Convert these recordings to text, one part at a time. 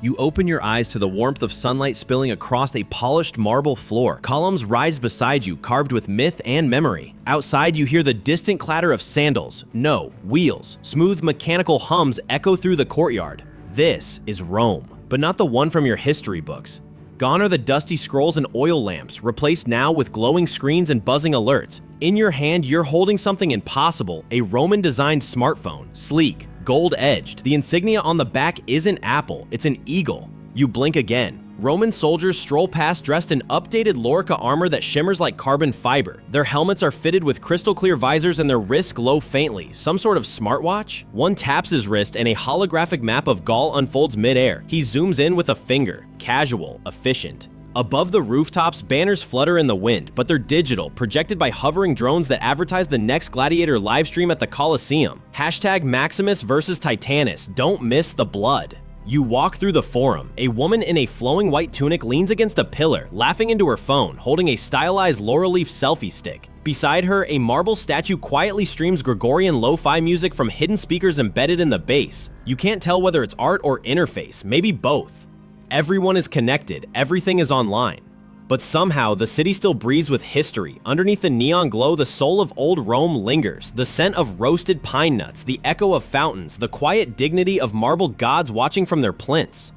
You open your eyes to the warmth of sunlight spilling across a polished marble floor. Columns rise beside you, carved with myth and memory. Outside, you hear the distant clatter of sandals, no, wheels. Smooth mechanical hums echo through the courtyard. This is Rome, but not the one from your history books. Gone are the dusty scrolls and oil lamps, replaced now with glowing screens and buzzing alerts. In your hand, you're holding something impossible, a Roman-designed smartphone, sleek, gold-edged. The insignia on the back isn't Apple, it's an eagle. You blink again. Roman soldiers stroll past dressed in updated Lorica armor that shimmers like carbon fiber. Their helmets are fitted with crystal-clear visors and their wrists glow faintly. Some sort of smartwatch? One taps his wrist and a holographic map of Gaul unfolds mid-air. He zooms in with a finger. Casual, efficient. Above the rooftops, banners flutter in the wind, but they're digital, projected by hovering drones that advertise the next gladiator livestream at the Colosseum. Hashtag Maximus versus Titanus, don't miss the blood. You walk through the forum. A woman in a flowing white tunic leans against a pillar, laughing into her phone, holding a stylized laurel leaf selfie stick. Beside her, a marble statue quietly streams Gregorian lo-fi music from hidden speakers embedded in the base. You can't tell whether it's art or interface, maybe both. Everyone is connected, everything is online. But somehow, the city still breathes with history. Underneath the neon glow, the soul of old Rome lingers. The scent of roasted pine nuts, the echo of fountains, the quiet dignity of marble gods watching from their plinths.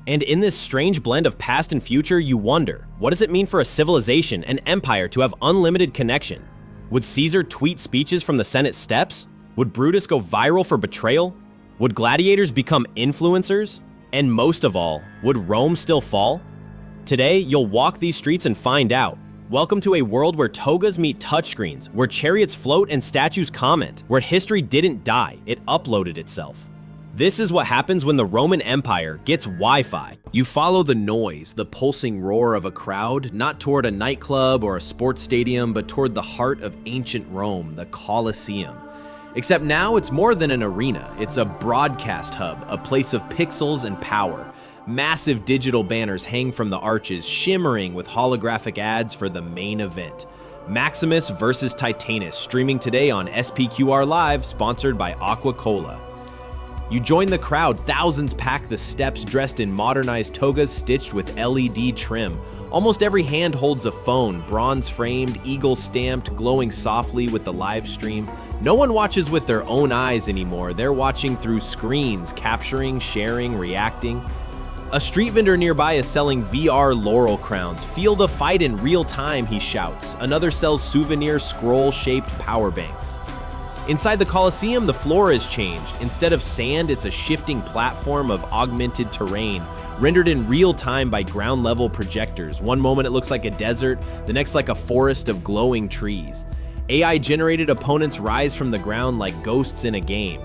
And in this strange blend of past and future, you wonder, what does it mean for a civilization, an empire, to have unlimited connection? Would Caesar tweet speeches from the Senate steps? Would Brutus go viral for betrayal? Would gladiators become influencers? And most of all, would Rome still fall? Today, you'll walk these streets and find out. Welcome to a world where togas meet touchscreens, where chariots float and statues comment, where history didn't die, it uploaded itself. This is what happens when the Roman Empire gets Wi-Fi. You follow the noise, the pulsing roar of a crowd, not toward a nightclub or a sports stadium, but toward the heart of ancient Rome, the Colosseum. Except now it's more than an arena, it's a broadcast hub, a place of pixels and power. Massive digital banners hang from the arches, shimmering with holographic ads for the main event. Maximus versus Titanus, streaming today on SPQR Live, sponsored by Aqua-Cola. You join the crowd, thousands pack the steps dressed in modernized togas stitched with LED trim. Almost every hand holds a phone, bronze-framed, eagle-stamped, glowing softly with the live stream. No one watches with their own eyes anymore, they're watching through screens, capturing, sharing, reacting. A street vendor nearby is selling VR laurel crowns. Feel the fight in real time, he shouts. Another sells souvenir scroll-shaped power banks. Inside the Colosseum, the floor has changed. Instead of sand, it's a shifting platform of augmented terrain, rendered in real time by ground-level projectors. One moment it looks like a desert, the next like a forest of glowing trees. AI-generated opponents rise from the ground like ghosts in a game.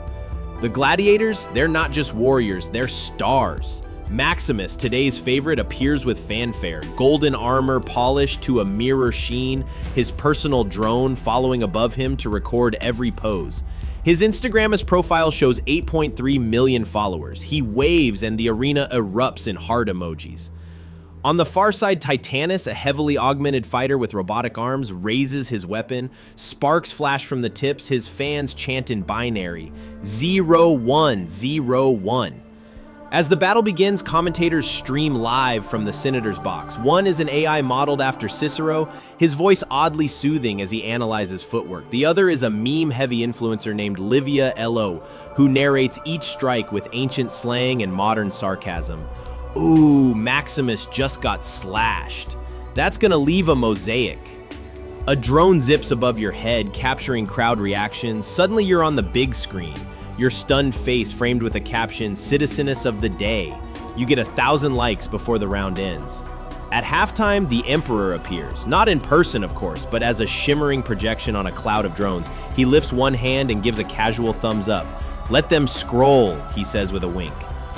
The gladiators, they're not just warriors, they're stars. Maximus, today's favorite, appears with fanfare, golden armor polished to a mirror sheen, his personal drone following above him to record every pose. His Instagram's profile shows 8.3 million followers. He waves and the arena erupts in heart emojis. On the far side, Titanus, a heavily augmented fighter with robotic arms, raises his weapon. Sparks flash from the tips, his fans chant in binary, 0101. As the battle begins, commentators stream live from the senator's box. One is an AI modeled after Cicero, his voice oddly soothing as he analyzes footwork. The other is a meme-heavy influencer named Livia Lo, who narrates each strike with ancient slang and modern sarcasm. Ooh, Maximus just got slashed. That's gonna leave a mosaic. A drone zips above your head, capturing crowd reactions. Suddenly you're on the big screen. Your stunned face framed with a caption, "Citizeness of the Day." You get 1,000 likes before the round ends. At halftime, the Emperor appears. Not in person, of course, but as a shimmering projection on a cloud of drones. He lifts one hand and gives a casual thumbs up. "Let them scroll," he says with a wink.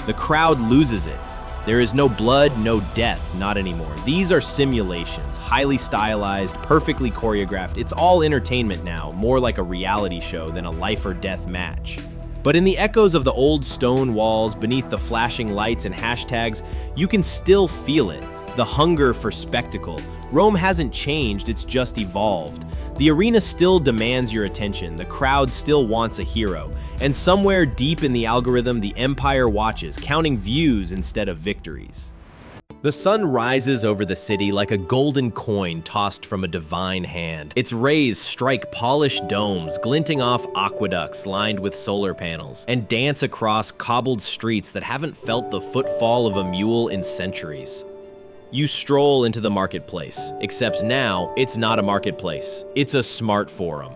The crowd loses it. There is no blood, no death, not anymore. These are simulations, highly stylized, perfectly choreographed. It's all entertainment now, more like a reality show than a life or death match. But in the echoes of the old stone walls, beneath the flashing lights and hashtags, you can still feel it, the hunger for spectacle. Rome hasn't changed, it's just evolved. The arena still demands your attention, the crowd still wants a hero, and somewhere deep in the algorithm, the Empire watches, counting views instead of victories. The sun rises over the city like a golden coin tossed from a divine hand. Its rays strike polished domes, glinting off aqueducts lined with solar panels, and dance across cobbled streets that haven't felt the footfall of a mule in centuries. You stroll into the marketplace, except now it's not a marketplace, it's a smart forum.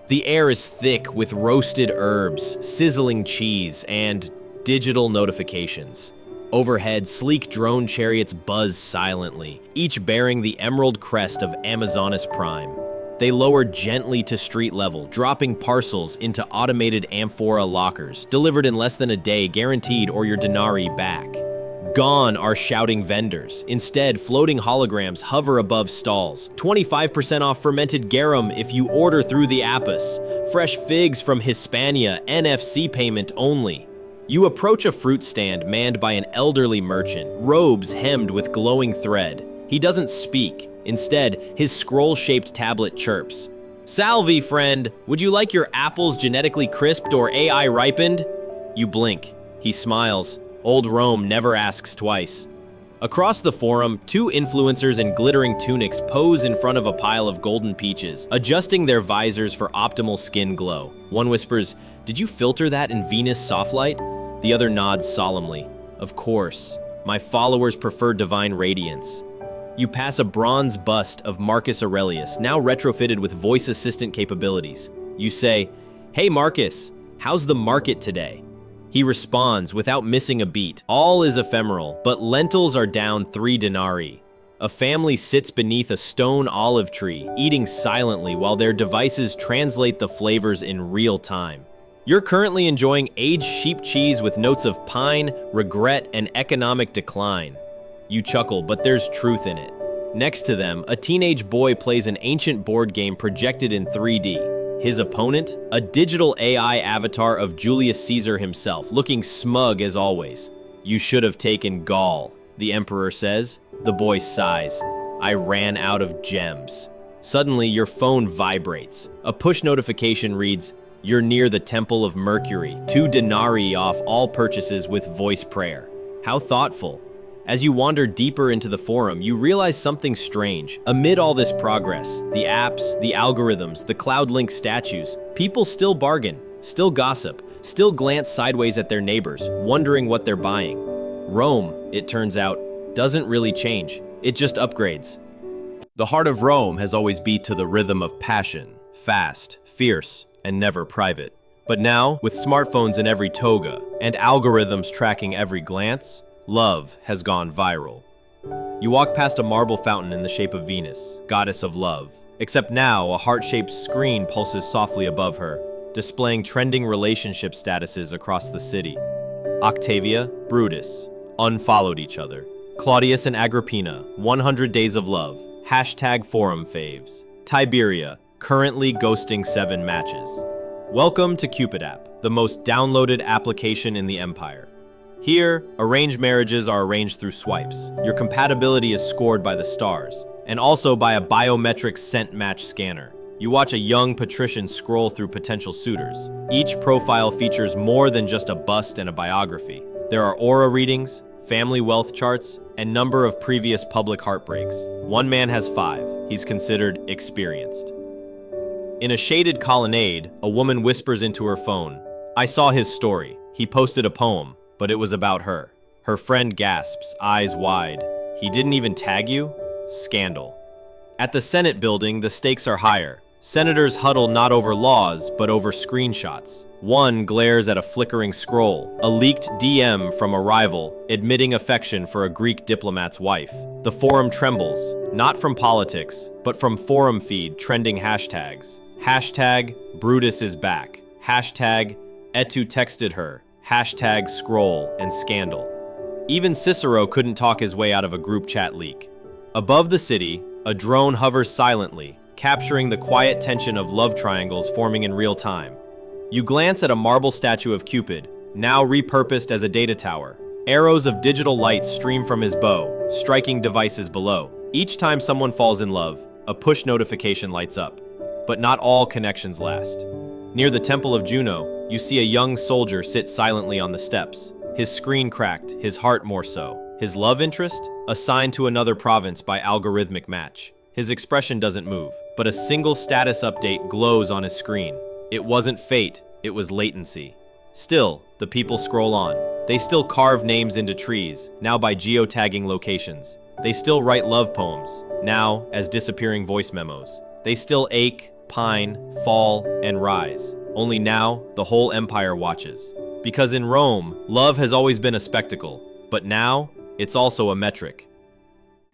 The air is thick with roasted herbs, sizzling cheese, and digital notifications. Overhead, sleek drone chariots buzz silently, each bearing the emerald crest of Amazonas Prime. They lower gently to street level, dropping parcels into automated amphora lockers, delivered in less than a day, guaranteed, or your denarii back. Gone are shouting vendors. Instead, floating holograms hover above stalls. 25% off fermented garum if you order through the Apis. Fresh figs from Hispania, NFC payment only. You approach a fruit stand manned by an elderly merchant, robes hemmed with glowing thread. He doesn't speak. Instead, his scroll-shaped tablet chirps. "Salve, friend! Would you like your apples genetically crisped or AI ripened?" You blink. He smiles. Old Rome never asks twice. Across the forum, two influencers in glittering tunics pose in front of a pile of golden peaches, adjusting their visors for optimal skin glow. One whispers, "Did you filter that in Venus Softlight?" The other nods solemnly. "Of course. My followers prefer divine radiance." You pass a bronze bust of Marcus Aurelius, now retrofitted with voice assistant capabilities. You say, "Hey Marcus, how's the market today?" He responds without missing a beat. All is ephemeral, but lentils are down 3 denarii. A family sits beneath a stone olive tree, eating silently while their devices translate the flavors in real time. You're currently enjoying aged sheep cheese with notes of pine, regret, and economic decline. You chuckle, but there's truth in it. Next to them, a teenage boy plays an ancient board game projected in 3D. His opponent, a digital AI avatar of Julius Caesar himself, looking smug as always. "You should have taken Gaul," the emperor says. The boy sighs. "I ran out of gems." Suddenly, your phone vibrates. A push notification reads, "You're near the Temple of Mercury, 2 denarii off all purchases with voice prayer." How thoughtful. As you wander deeper into the forum, you realize something strange. Amid all this progress, the apps, the algorithms, the cloud-linked statues, people still bargain, still gossip, still glance sideways at their neighbors, wondering what they're buying. Rome, it turns out, doesn't really change. It just upgrades. The heart of Rome has always beat to the rhythm of passion, fast, fierce, and never private. But now, with smartphones in every toga and algorithms tracking every glance, love has gone viral. You walk past a marble fountain in the shape of Venus, goddess of love, except now a heart-shaped screen pulses softly above her, displaying trending relationship statuses across the city. Octavia, Brutus, unfollowed each other. Claudius and Agrippina, 100 days of love, #forum faves. Tiberia, currently ghosting 7 matches. Welcome to CupidApp, the most downloaded application in the empire. Here, arranged marriages are arranged through swipes. Your compatibility is scored by the stars, and also by a biometric scent match scanner. You watch a young patrician scroll through potential suitors. Each profile features more than just a bust and a biography. There are aura readings, family wealth charts, and number of previous public heartbreaks. One man has 5. He's considered experienced. In a shaded colonnade, a woman whispers into her phone, "I saw his story. He posted a poem, but it was about her." Her friend gasps, eyes wide. "He didn't even tag you?" Scandal. At the Senate building, the stakes are higher. Senators huddle not over laws, but over screenshots. One glares at a flickering scroll, a leaked DM from a rival, admitting affection for a Greek diplomat's wife. The forum trembles, not from politics, but from forum feed trending hashtags. Hashtag Brutus is back. Hashtag Etu texted her. Hashtag scroll and scandal. Even Cicero couldn't talk his way out of a group chat leak. Above the city, a drone hovers silently, capturing the quiet tension of love triangles forming in real time. You glance at a marble statue of Cupid, now repurposed as a data tower. Arrows of digital light stream from his bow, striking devices below. Each time someone falls in love, a push notification lights up. But not all connections last. Near the Temple of Juno, you see a young soldier sit silently on the steps. His screen cracked, his heart more so. His love interest? Assigned to another province by algorithmic match. His expression doesn't move, but a single status update glows on his screen. It wasn't fate, it was latency. Still, the people scroll on. They still carve names into trees, now by geotagging locations. They still write love poems, now as disappearing voice memos. They still ache, pine, fall, and rise. Only now, the whole empire watches. Because in Rome, love has always been a spectacle, but now, it's also a metric.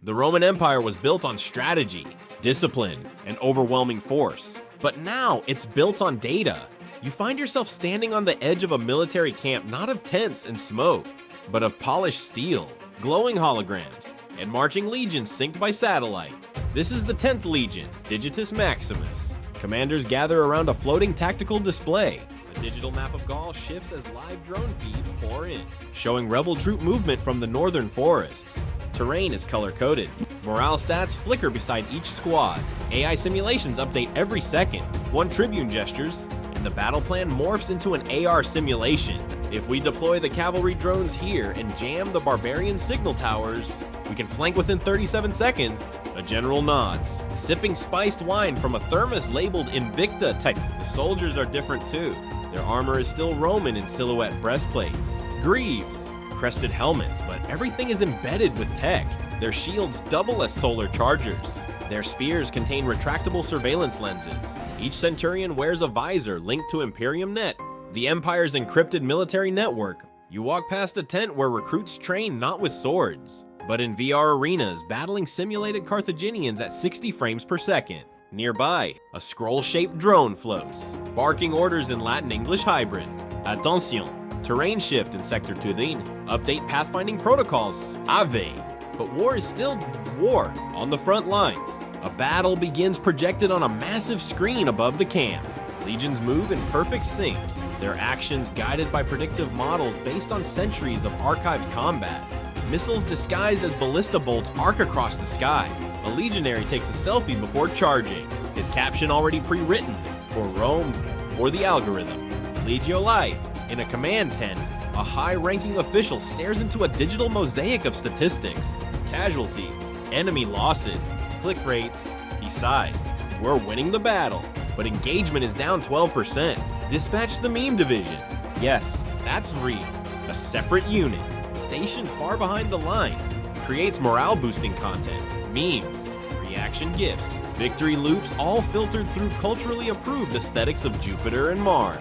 The Roman Empire was built on strategy, discipline, and overwhelming force. But now, it's built on data. You find yourself standing on the edge of a military camp not of tents and smoke, but of polished steel, glowing holograms, and marching legions synced by satellite. This is the 10th Legion, Digitus Maximus. Commanders gather around a floating tactical display. A digital map of Gaul shifts as live drone feeds pour in, showing rebel troop movement from the northern forests. Terrain is color-coded. Morale stats flicker beside each squad. AI simulations update every second. One tribune gestures, and the battle plan morphs into an AR simulation. If we deploy the cavalry drones here and jam the barbarian signal towers, we can flank within 37 seconds. A general nods, sipping spiced wine from a thermos labeled Invicta type. The soldiers are different too. Their armor is still Roman in silhouette breastplates, greaves, crested helmets, but everything is embedded with tech. Their shields double as solar chargers. Their spears contain retractable surveillance lenses. Each centurion wears a visor linked to Imperium Net, the Empire's encrypted military network. You walk past a tent where recruits train not with swords, but in VR arenas battling simulated Carthaginians at 60 frames per second. Nearby, a scroll-shaped drone floats, barking orders in Latin-English hybrid. Attention, terrain shift in Sector Turin, update pathfinding protocols, Ave. But war is still war on the front lines. A battle begins projected on a massive screen above the camp. Legions move in perfect sync, their actions guided by predictive models based on centuries of archived combat. Missiles disguised as ballista bolts arc across the sky. A legionary takes a selfie before charging, his caption already pre-written, for Rome, for the algorithm. Legio Life, in a command tent, a high-ranking official stares into a digital mosaic of statistics. Casualties, enemy losses, click rates. He sighs. We're winning the battle, but engagement is down 12%. Dispatch the meme division. Yes, that's real. A separate unit, stationed far behind the line, creates morale-boosting content, memes, reaction GIFs, victory loops, all filtered through culturally approved aesthetics of Jupiter and Mars.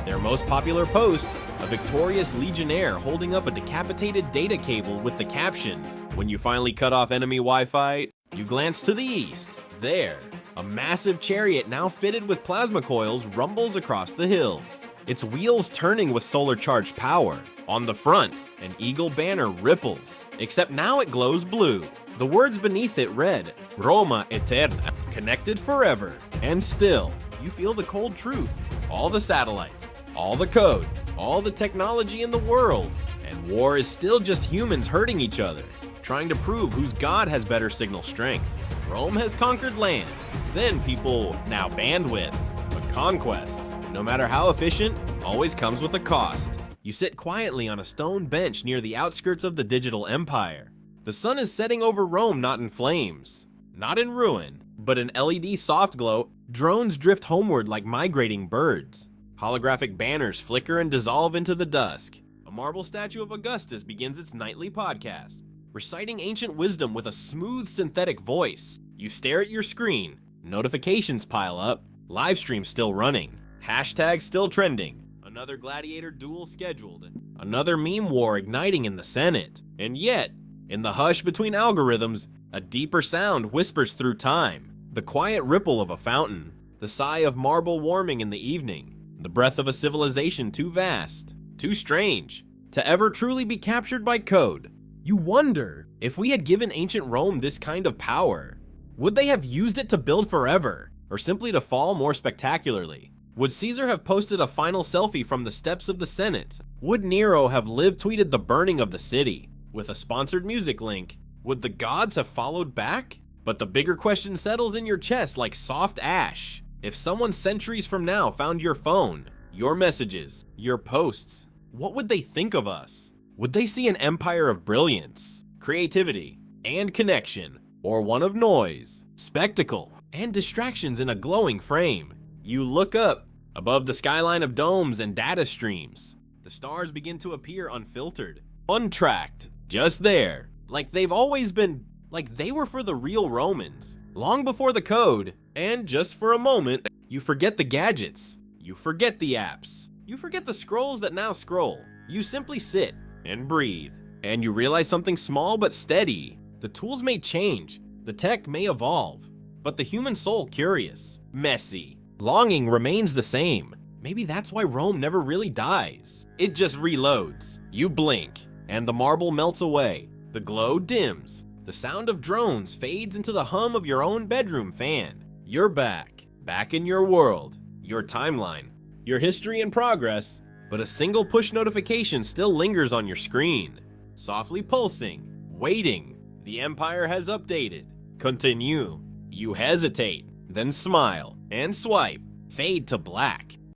Their most popular post, a victorious legionnaire holding up a decapitated data cable with the caption, "When you finally cut off enemy Wi-Fi, you glance to the east. There, a massive chariot now fitted with plasma coils rumbles across the hills, its wheels turning with solar-charged power. On the front, an eagle banner ripples, except now it glows blue. The words beneath it read, Roma Eterna, connected forever. And still, you feel the cold truth. All the satellites, all the code, all the technology in the world, and war is still just humans hurting each other, trying to prove whose god has better signal strength. Rome has conquered land, then people now bandwidth. But conquest, no matter how efficient, always comes with a cost. You sit quietly on a stone bench near the outskirts of the digital empire. The sun is setting over Rome, not in flames, not in ruin, but in LED soft glow. Drones drift homeward like migrating birds. Holographic banners flicker and dissolve into the dusk. A marble statue of Augustus begins its nightly podcast, reciting ancient wisdom with a smooth synthetic voice. You stare at your screen, notifications pile up, live stream still running, hashtag still trending, another gladiator duel scheduled, another meme war igniting in the Senate. And yet, in the hush between algorithms, a deeper sound whispers through time, the quiet ripple of a fountain, the sigh of marble warming in the evening, the breath of a civilization too vast, too strange, to ever truly be captured by code. You wonder, if we had given ancient Rome this kind of power, would they have used it to build forever, or simply to fall more spectacularly? Would Caesar have posted a final selfie from the steps of the Senate? Would Nero have live tweeted the burning of the city, with a sponsored music link? Would the gods have followed back? But the bigger question settles in your chest like soft ash. If someone centuries from now found your phone, your messages, your posts, what would they think of us? Would they see an empire of brilliance, creativity, and connection, or one of noise, spectacle, and distractions in a glowing frame? You look up, above the skyline of domes and data streams. The stars begin to appear unfiltered, untracked, just there, like they've always been, like they were for the real Romans, long before the code, and just for a moment, you forget the gadgets, you forget the apps, you forget the scrolls that now scroll. You simply sit and breathe, and you realize something small but steady. The tools may change, the tech may evolve, but the human soul curious, messy, longing remains the same. Maybe that's why Rome never really dies. It just reloads. You blink, and the marble melts away. The glow dims. The sound of drones fades into the hum of your own bedroom fan. You're back in your world, your timeline, your history and progress, but a single push notification still lingers on your screen. Softly pulsing, waiting. The empire has updated. Continue. You hesitate, then smile, and swipe. Fade to black.